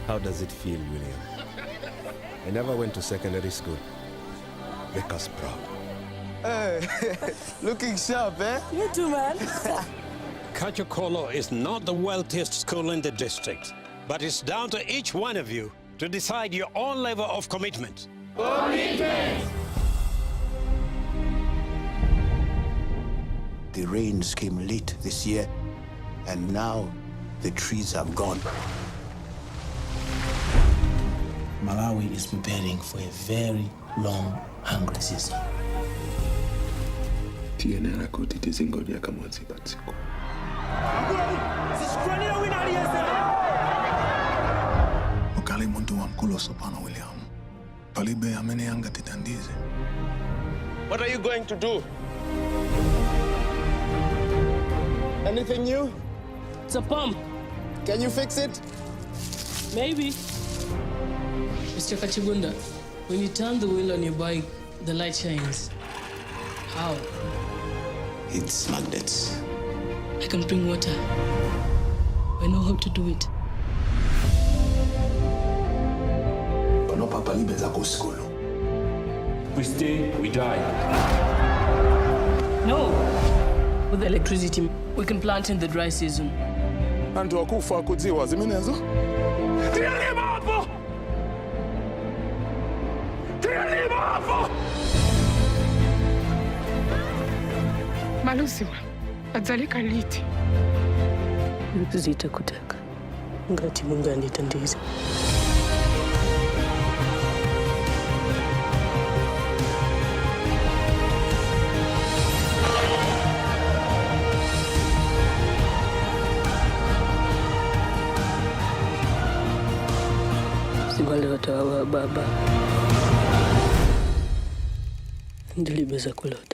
How does it feel, William? I never went to secondary school. Make us proud. Hey, looking sharp, eh? You too, man. Kachokolo is not the wealthiest school in the district, but it's down to each one of you to decide your own level of commitment. Commitment! The rains came late this year, and now the trees are gone. Malawi is preparing for a very long, hungry season. Ukali muntu wa mkulo sopana William. Palibe amene anga titandize. What are you going to do? Anything new? It's a pump. Can you fix it? Maybe. Mr. Kachibunda, when you turn the wheel on your bike, the light shines. How? It's magnets. I can bring water. I know how to do it. We stay, we die. No. With the electricity, we can plant in the dry season. Antu wakufa kudziwa zimenezo? Malusiwa, adzaleka liti. Zita kutaka. Ngati Mungu anditandize. Wale watawa baba ndilibeza kulota.